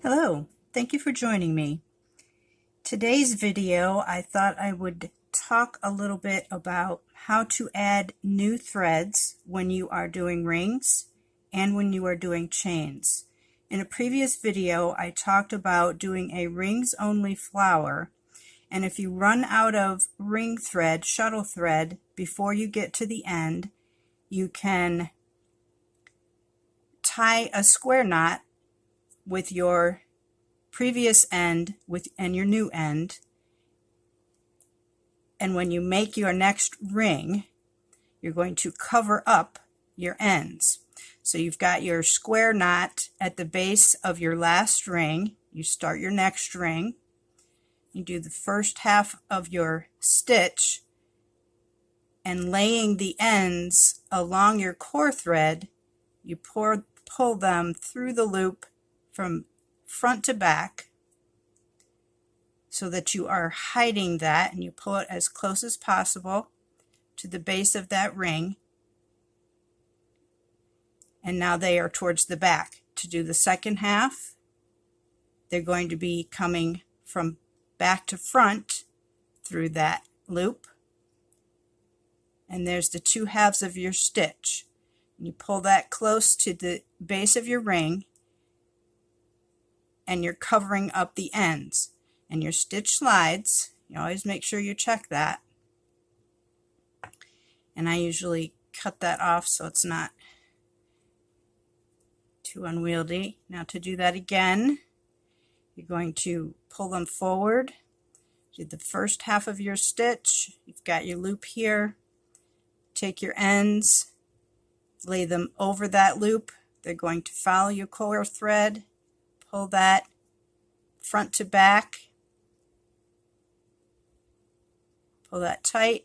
Hello, thank you for joining me. Today's video, I thought I would talk a little bit about how to add new threads when you are doing rings and when you are doing chains. In a previous video, I talked about doing a rings only flower, and if you run out of ring thread, shuttle thread, before you get to the end, you can tie a square knot with your previous end and your new end, and when you make your next ring, you're going to cover up your ends. So you've got your square knot at the base of your last ring. You start your next ring, you do the first half of your stitch, and laying the ends along your core thread, you pull them through the loop from front to back so that you are hiding that, and you pull it as close as possible to the base of that ring, and now they are towards the back. To do the second half, they're going to be coming from back to front through that loop, and there's the two halves of your stitch. You pull that close to the base of your ring, and you're covering up the ends, and your stitch slides. You always make sure you check that, and I usually cut that off so it's not too unwieldy. Now to do that again, you're going to pull them forward, do the first half of your stitch, you've got your loop here, take your ends, lay them over that loop, they're going to follow your core thread, pull that front to back, pull that tight.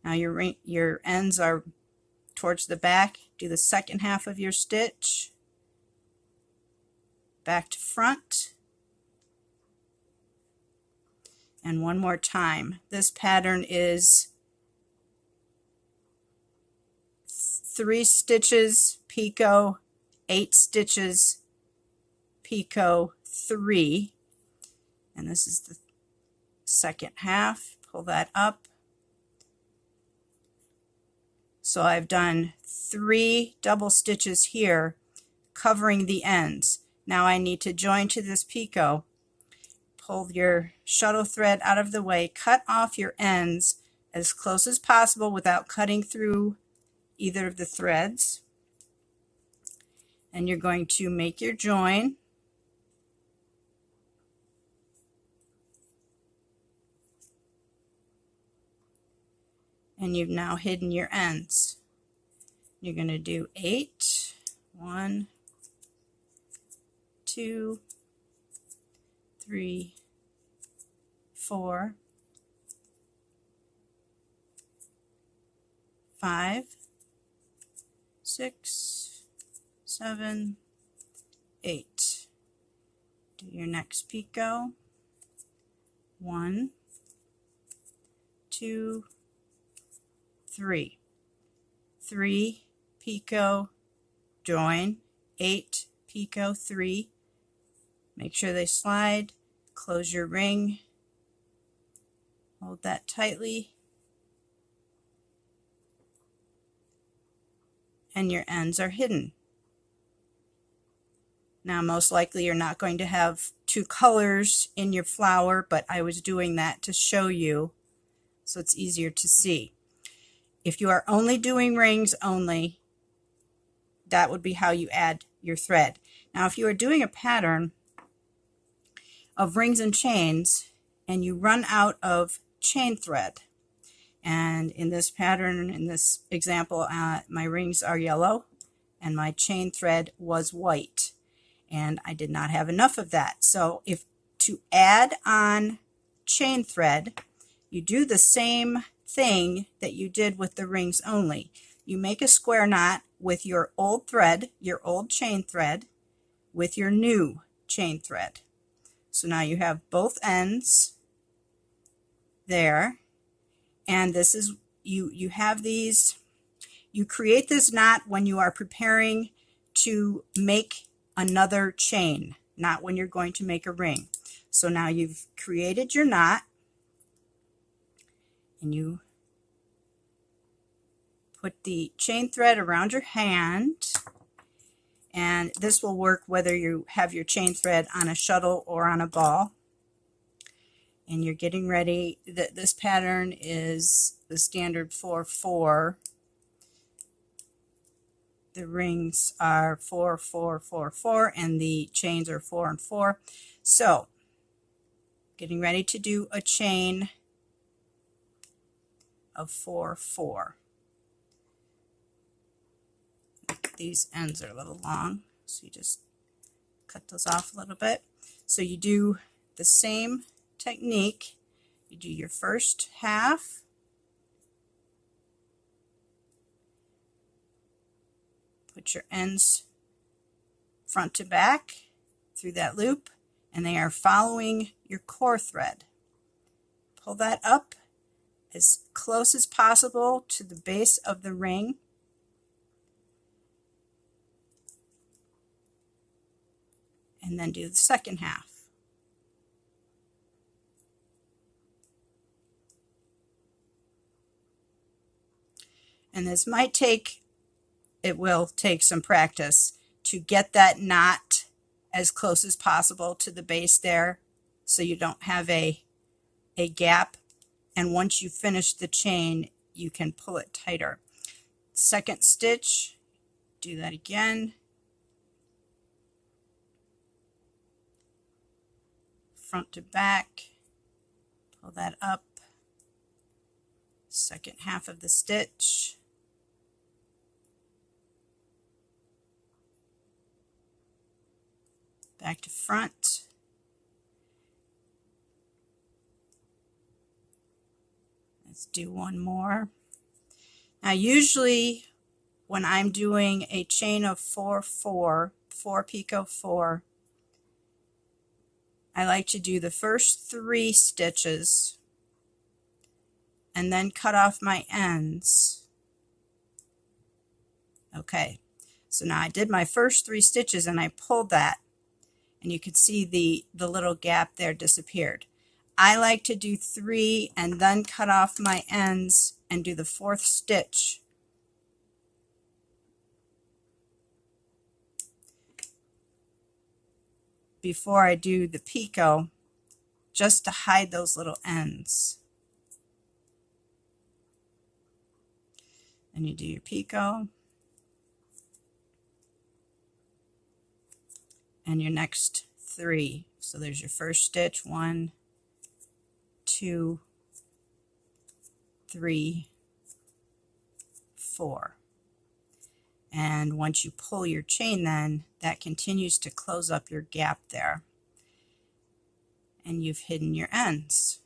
Now your ends are towards the back. Do the second half of your stitch, back to front, and one more time. This pattern is 3 stitches picot, 8 stitches picot 3, and this is the second half. Pull that up. So I've done 3 double stitches here covering the ends. Now I need to join to this picot. Pull your shuttle thread out of the way, cut off your ends as close as possible without cutting through either of the threads, and you're going to make your join. And you've now hidden your ends. You're going to do 8, 1, 2, 3, 4, 5, 6, 7, 8. Do your next picot. 1, 2, 3. 3 picot, join, 8 picot 3. Make sure they slide. Close your ring. Hold that tightly. And your ends are hidden. Now most likely you're not going to have 2 colors in your flower, but I was doing that to show you so it's easier to see. If you are only doing rings only, that would be how you add your thread. Now if you are doing a pattern of rings and chains and you run out of chain thread, and in this pattern, in this example, my rings are yellow and my chain thread was white, and I did not have enough of that. So if to add on chain thread, you do the same thing that you did with the rings only. You make a square knot with your old thread, your old chain thread, with your new chain thread. So now you have both ends there, and this is you have these. You create this knot when you are preparing to make another chain. not when you're going to make a ring. So now you've created your knot, and you put the chain thread around your hand, and this will work whether you have your chain thread on a shuttle or on a ball. And you're getting ready. This pattern is the standard 4-4. The rings are 4, 4, 4, 4, and the chains are 4 and 4. So, getting ready to do a chain of 4, 4. These ends are a little long, so you just cut those off a little bit. So you do the same technique. You do your first half, put your ends front to back through that loop, and they are following your core thread. Pull that up as close as possible to the base of the ring. And then do the second half. And this might take, it will take some practice to get that knot as close as possible to the base there, so you don't have a gap. And once you finish the chain, you can pull it tighter. Second stitch, do that again. Front to back, pull that up. Second half of the stitch. Back to front. Let's do one more. Now usually when I'm doing a chain of 4, 4, 4 picot 4, I like to do the first 3 stitches and then cut off my ends. Okay, so now I did my first 3 stitches and I pulled that, and you could see the little gap there disappeared. I like to do 3 and then cut off my ends and do the 4th stitch. Before I do the picot, just to hide those little ends. And you do your picot and your next 3. So there's your first stitch, 1, 2, 3, 4. And once you pull your chain, then that continues to close up your gap there, and you've hidden your ends.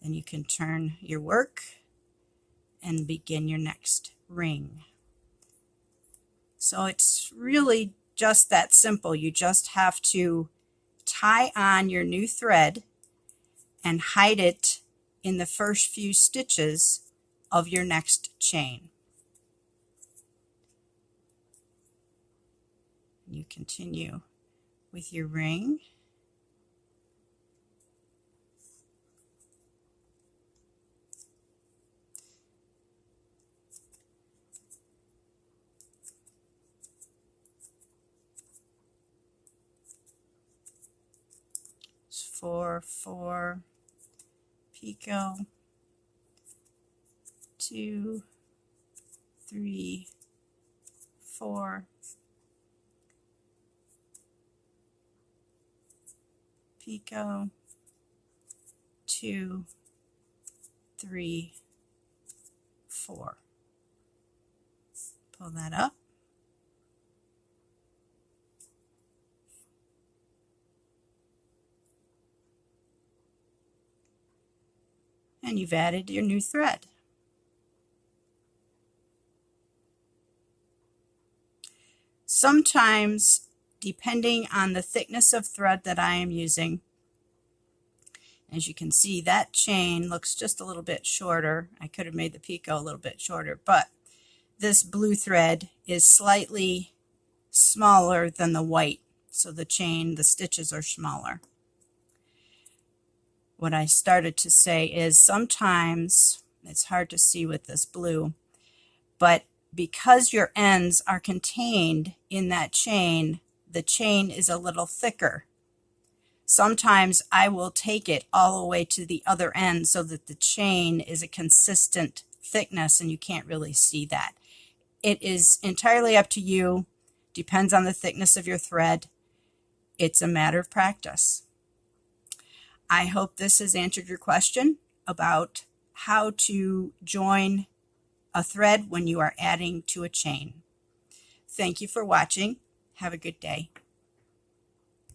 Then you can turn your work and begin your next ring. So it's really just that simple. You just have to tie on your new thread and hide it in the first few stitches of your next chain. You continue with your ring. It's 4, 4 picot, 2, 3, 4 picot, 2, 3, 4. Pull that up. And you've added your new thread. Sometimes, depending on the thickness of thread that I am using, as you can see, that chain looks just a little bit shorter. I could have made the picot a little bit shorter, but this blue thread is slightly smaller than the white. So the chain, the stitches are smaller. What I started to say is sometimes, it's hard to see with this blue, but because your ends are contained in that chain, the chain is a little thicker. Sometimes I will take it all the way to the other end so that the chain is a consistent thickness and you can't really see that. It is entirely up to you, depends on the thickness of your thread. It's a matter of practice. I hope this has answered your question about how to join a thread when you are adding to a chain. Thank you for watching. Have a good day.